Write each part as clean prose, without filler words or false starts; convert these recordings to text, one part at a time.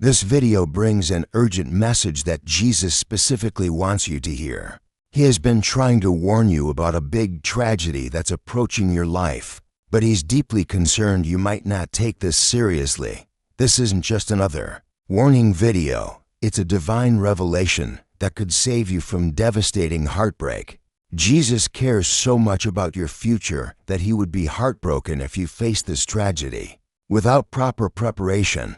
This video brings an urgent message that Jesus specifically wants you to hear. He has been trying to warn you about a big tragedy that's approaching your life, but he's deeply concerned you might not take this seriously. This isn't just another warning video. It's a divine revelation that could save you from devastating heartbreak. Jesus cares so much about your future that he would be heartbroken if you face this tragedy. Without proper preparation,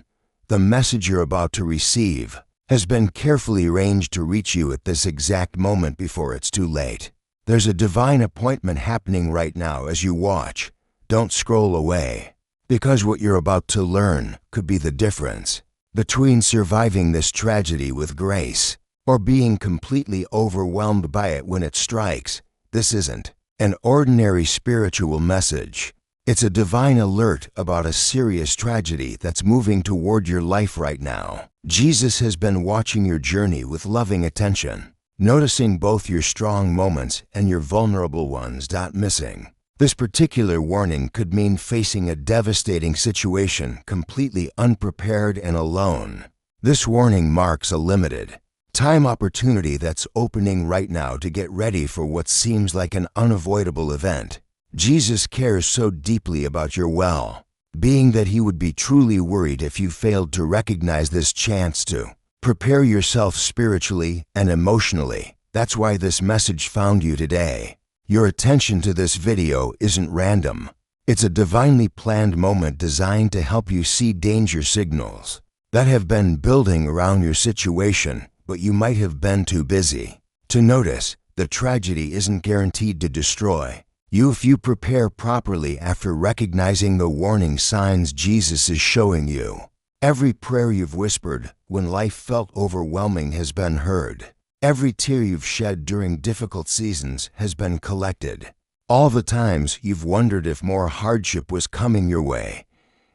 the message you're about to receive has been carefully arranged to reach you at this exact moment before it's too late. There's a divine appointment happening right now as you watch. Don't scroll away, because what you're about to learn could be the difference between surviving this tragedy with grace or being completely overwhelmed by it when it strikes. This isn't an ordinary spiritual message. It's a divine alert about a serious tragedy that's moving toward your life right now. Jesus has been watching your journey with loving attention, noticing both your strong moments and your vulnerable ones. Missing this particular warning could mean facing a devastating situation completely unprepared and alone. This warning marks a limited time opportunity that's opening right now to get ready for what seems like an unavoidable event. Jesus cares so deeply about your well-being that he would be truly worried if you failed to recognize this chance to prepare yourself spiritually and emotionally. That's why this message found you today. Your attention to this video isn't random. It's a divinely planned moment designed to help you see danger signals that have been building around your situation, but you might have been too busy to notice. The tragedy isn't guaranteed to destroy you if you prepare properly after recognizing the warning signs Jesus is showing you. Every prayer you've whispered when life felt overwhelming has been heard. Every tear you've shed during difficult seasons has been collected. All the times you've wondered if more hardship was coming your way,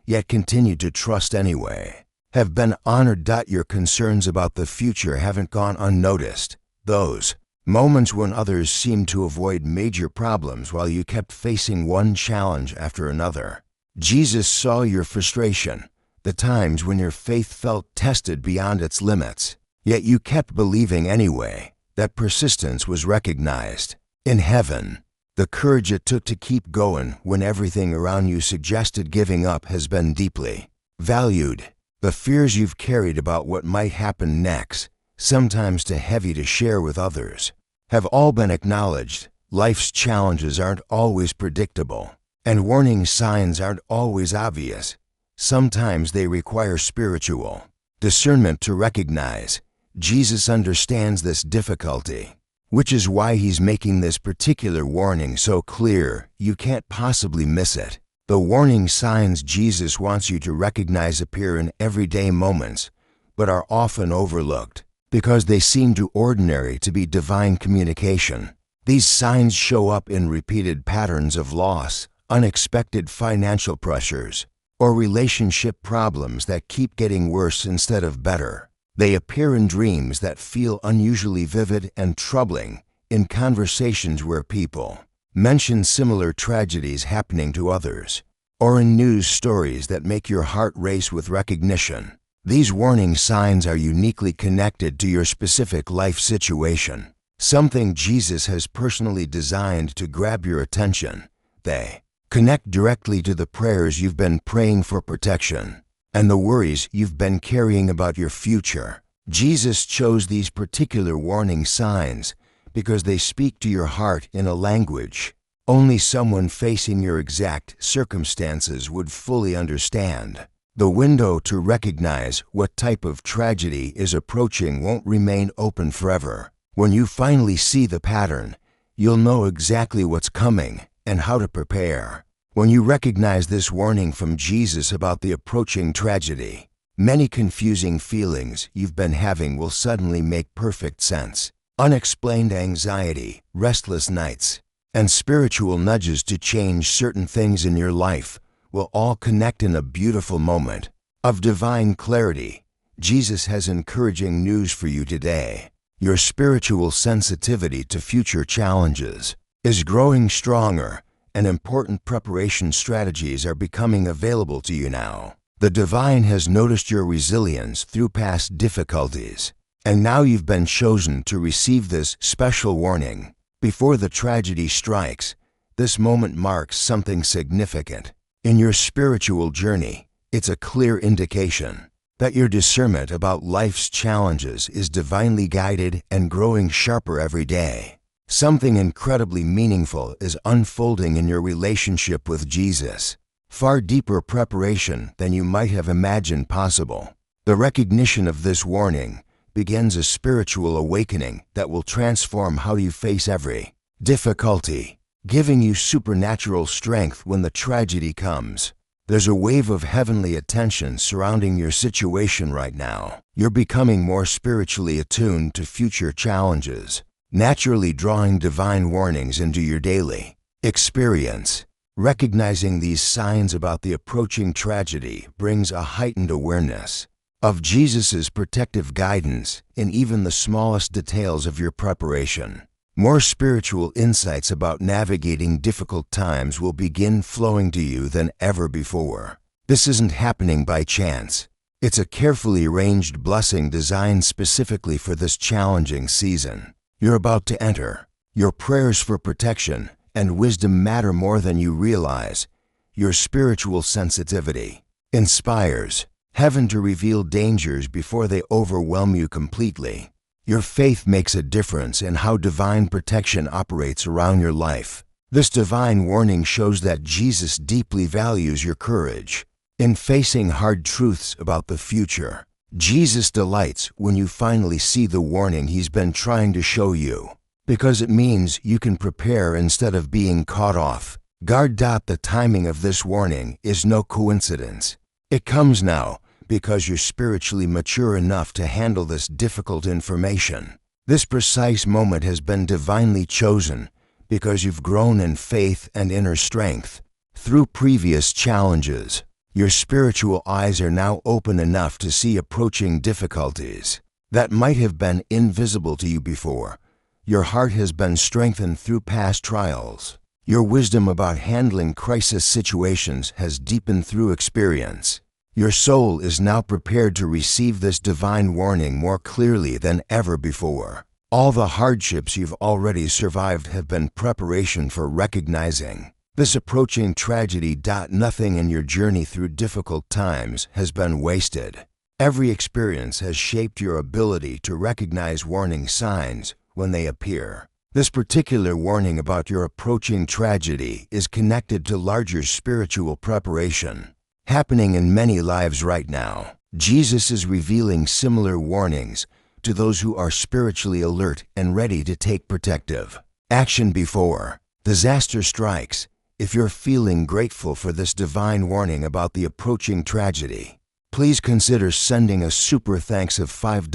yet continued to trust anyway, have been honored. Your concerns about the future haven't gone unnoticed. Those moments when others seemed to avoid major problems while you kept facing one challenge after another. Jesus saw your frustration, the times when your faith felt tested beyond its limits, yet you kept believing anyway. That persistence was recognized in heaven. The courage it took to keep going when everything around you suggested giving up has been deeply valued. The fears you've carried about what might happen next, sometimes too heavy to share with others, have all been acknowledged. Life's challenges aren't always predictable, and warning signs aren't always obvious. Sometimes they require spiritual discernment to recognize. Jesus understands this difficulty, which is why he's making this particular warning so clear you can't possibly miss it. The warning signs Jesus wants you to recognize appear in everyday moments, but are often overlooked because they seem too ordinary to be divine communication. These signs show up in repeated patterns of loss, unexpected financial pressures, or relationship problems that keep getting worse instead of better. They appear in dreams that feel unusually vivid and troubling, in conversations where people mention similar tragedies happening to others, or in news stories that make your heart race with recognition. These warning signs are uniquely connected to your specific life situation, something Jesus has personally designed to grab your attention. They connect directly to the prayers you've been praying for protection and the worries you've been carrying about your future. Jesus chose these particular warning signs because they speak to your heart in a language only someone facing your exact circumstances would fully understand. The window to recognize what type of tragedy is approaching won't remain open forever. When you finally see the pattern, you'll know exactly what's coming and how to prepare. When you recognize this warning from Jesus about the approaching tragedy, many confusing feelings you've been having will suddenly make perfect sense. Unexplained anxiety, restless nights, and spiritual nudges to change certain things in your life will all connect in a beautiful moment of divine clarity. Jesus has encouraging news for you today. Your spiritual sensitivity to future challenges is growing stronger, and important preparation strategies are becoming available to you now. The divine has noticed your resilience through past difficulties, and now you've been chosen to receive this special warning. Before the tragedy strikes, this moment marks something significant. In your spiritual journey, it's a clear indication that your discernment about life's challenges is divinely guided and growing sharper every day. Something incredibly meaningful is unfolding in your relationship with Jesus. Far deeper preparation than you might have imagined possible. The recognition of this warning begins a spiritual awakening that will transform how you face every difficulty, giving you supernatural strength when the tragedy comes. There's a wave of heavenly attention surrounding your situation right now. You're becoming more spiritually attuned to future challenges, naturally drawing divine warnings into your daily experience. Recognizing these signs about the approaching tragedy brings a heightened awareness of Jesus' protective guidance in even the smallest details of your preparation. More spiritual insights about navigating difficult times will begin flowing to you than ever before. This isn't happening by chance. It's a carefully arranged blessing designed specifically for this challenging season you're about to enter. Your prayers for protection and wisdom matter more than you realize. Your spiritual sensitivity inspires heaven to reveal dangers before they overwhelm you completely. Your faith makes a difference in how divine protection operates around your life. This divine warning shows that Jesus deeply values your courage in facing hard truths about the future. Jesus delights when you finally see the warning he's been trying to show you, because it means you can prepare instead of being caught off guard. The timing of this warning is no coincidence. It comes now because you're spiritually mature enough to handle this difficult information. This precise moment has been divinely chosen because you've grown in faith and inner strength. Through previous challenges, your spiritual eyes are now open enough to see approaching difficulties that might have been invisible to you before. Your heart has been strengthened through past trials. Your wisdom about handling crisis situations has deepened through experience. Your soul is now prepared to receive this divine warning more clearly than ever before. All the hardships you've already survived have been preparation for recognizing this approaching tragedy. Nothing in your journey through difficult times has been wasted. Every experience has shaped your ability to recognize warning signs when they appear. This particular warning about your approaching tragedy is connected to larger spiritual preparation happening in many lives right now. Jesus is revealing similar warnings to those who are spiritually alert and ready to take protective action before disaster strikes. If you're feeling grateful for this divine warning about the approaching tragedy, please consider sending a super thanks of $5,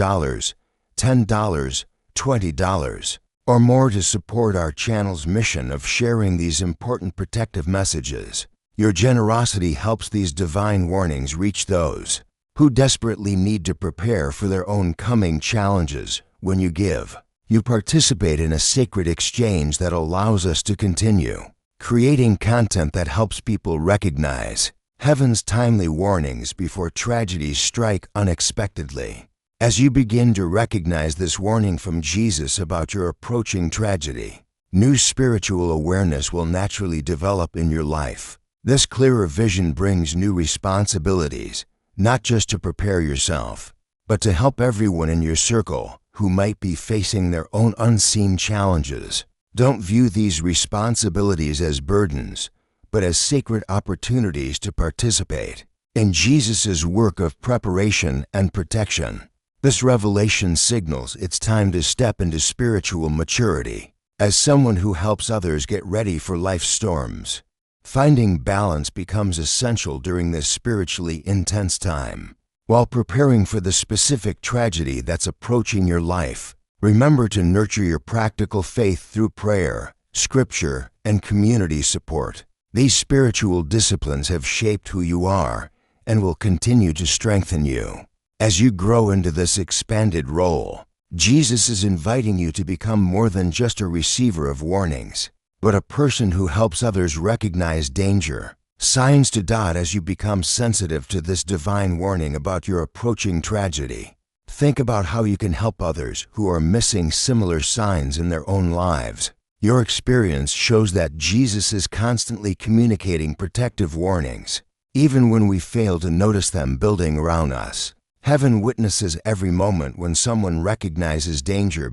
$10, $20, or more to support our channel's mission of sharing these important protective messages. Your generosity helps these divine warnings reach those who desperately need to prepare for their own coming challenges. When you give, you participate in a sacred exchange that allows us to continue creating content that helps people recognize heaven's timely warnings before tragedies strike unexpectedly. As you begin to recognize this warning from Jesus about your approaching tragedy, new spiritual awareness will naturally develop in your life. This clearer vision brings new responsibilities, not just to prepare yourself, but to help everyone in your circle who might be facing their own unseen challenges. Don't view these responsibilities as burdens, but as sacred opportunities to participate in Jesus' work of preparation and protection. This revelation signals it's time to step into spiritual maturity as someone who helps others get ready for life's storms. Finding balance becomes essential during this spiritually intense time. While preparing for the specific tragedy that's approaching your life, remember to nurture your practical faith through prayer, scripture, and community support. These spiritual disciplines have shaped who you are and will continue to strengthen you. As you grow into this expanded role, Jesus is inviting you to become more than just a receiver of warnings, but a person who helps others recognize danger, Signs to dot as you become sensitive to this divine warning about your approaching tragedy. Think about how you can help others who are missing similar signs in their own lives. Your experience shows that Jesus is constantly communicating protective warnings, even when we fail to notice them building around us. Heaven witnesses every moment when someone recognizes danger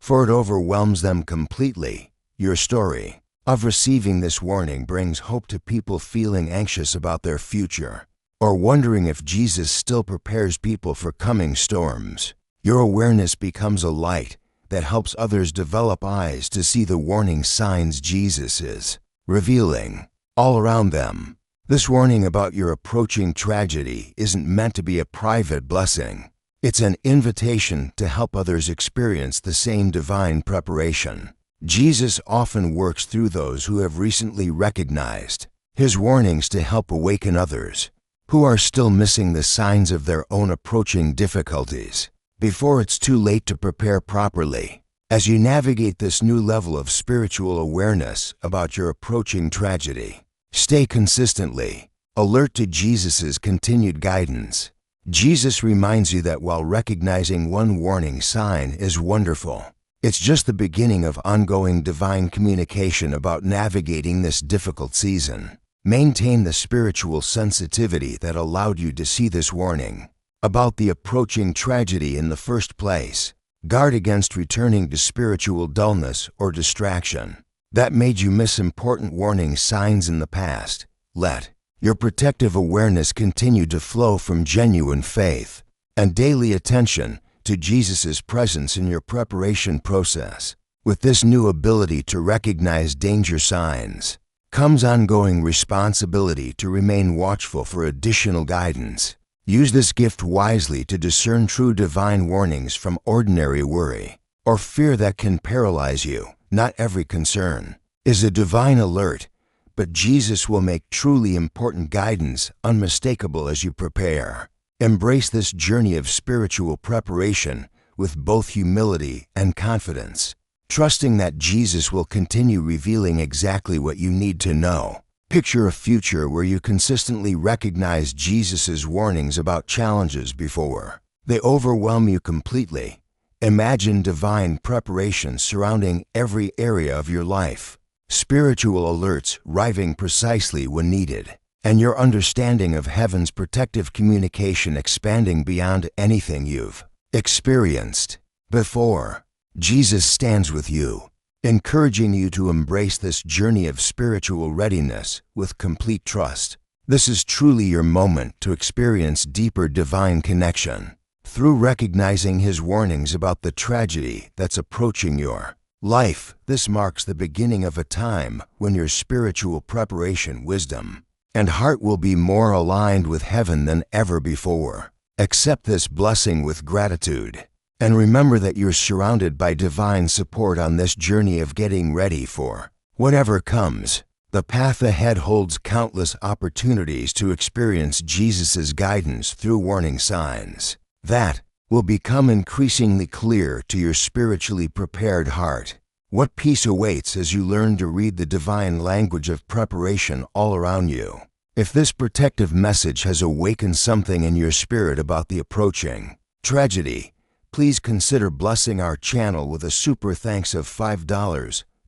for it overwhelms them completely. Your story of receiving this warning brings hope to people feeling anxious about their future or wondering if Jesus still prepares people for coming storms. Your awareness becomes a light that helps others develop eyes to see the warning signs Jesus is revealing all around them. This warning about your approaching tragedy isn't meant to be a private blessing. It's an invitation to help others experience the same divine preparation. Jesus often works through those who have recently recognized his warnings to help awaken others who are still missing the signs of their own approaching difficulties before it's too late to prepare properly. As you navigate this new level of spiritual awareness about your approaching tragedy, stay consistently alert to Jesus' continued guidance. Jesus reminds you that while recognizing one warning sign is wonderful, it's just the beginning of ongoing divine communication about navigating this difficult season. Maintain the spiritual sensitivity that allowed you to see this warning about the approaching tragedy in the first place. Guard against returning to spiritual dullness or distraction that made you miss important warning signs in the past. Let your protective awareness continue to flow from genuine faith and daily attention to Jesus' presence in your preparation process. With this new ability to recognize danger signs comes ongoing responsibility to remain watchful for additional guidance. Use this gift wisely to discern true divine warnings from ordinary worry or fear that can paralyze you. Not every concern is a divine alert, but Jesus will make truly important guidance unmistakable as you prepare. Embrace this journey of spiritual preparation with both humility and confidence, trusting that Jesus will continue revealing exactly what you need to know. Picture a future where you consistently recognize Jesus' warnings about challenges before they overwhelm you completely. Imagine divine preparation surrounding every area of your life, spiritual alerts arriving precisely when needed, and your understanding of heaven's protective communication expanding beyond anything you've experienced before. Jesus stands with you, encouraging you to embrace this journey of spiritual readiness with complete trust. This is truly your moment to experience deeper divine connection through recognizing his warnings about the tragedy that's approaching your life. This marks the beginning of a time when your spiritual preparation, wisdom, and heart will be more aligned with heaven than ever before. Accept this blessing with gratitude, and remember that you're surrounded by divine support on this journey of getting ready for whatever comes. The path ahead holds countless opportunities to experience Jesus' guidance through warning signs that will become increasingly clear to your spiritually prepared heart. What peace awaits as you learn to read the divine language of preparation all around you. If this protective message has awakened something in your spirit about the approaching tragedy, please consider blessing our channel with a super thanks of $5,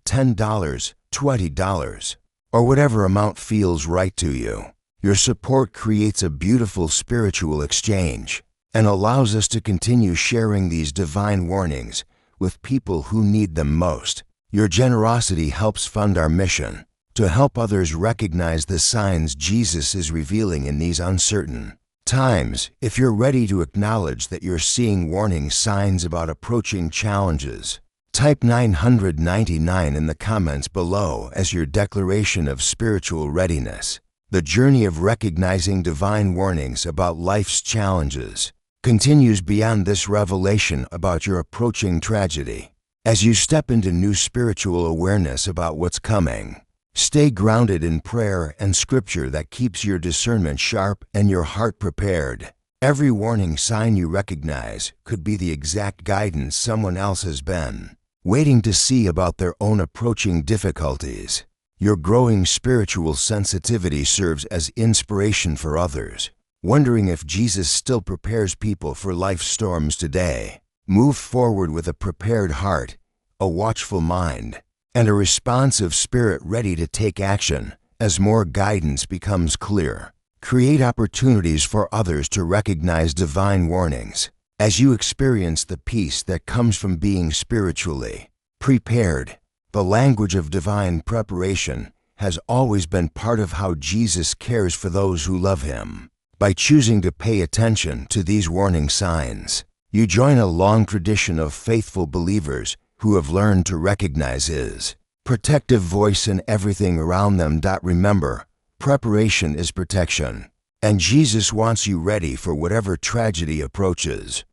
$10, $20, or whatever amount feels right to you. Your support creates a beautiful spiritual exchange and allows us to continue sharing these divine warnings with people who need them most. Your generosity helps fund our mission to help others recognize the signs Jesus is revealing in these uncertain times. If you're ready to acknowledge that you're seeing warning signs about approaching challenges, type 999 in the comments below as your declaration of spiritual readiness. The journey of recognizing divine warnings about life's challenges continues beyond this revelation about your approaching tragedy. As you step into new spiritual awareness about what's coming, stay grounded in prayer and scripture that keeps your discernment sharp and your heart prepared. Every warning sign you recognize could be the exact guidance someone else has been waiting to see about their own approaching difficulties. Your growing spiritual sensitivity serves as inspiration for others, wondering if Jesus still prepares people for life's storms today. Move forward with a prepared heart, a watchful mind, and a responsive spirit ready to take action as more guidance becomes clear. Create opportunities for others to recognize divine warnings as you experience the peace that comes from being spiritually prepared. The language of divine preparation has always been part of how Jesus cares for those who love him. By choosing to pay attention to these warning signs, you join a long tradition of faithful believers who have learned to recognize his protective voice in everything around them. Remember, preparation is protection, and Jesus wants you ready for whatever tragedy approaches.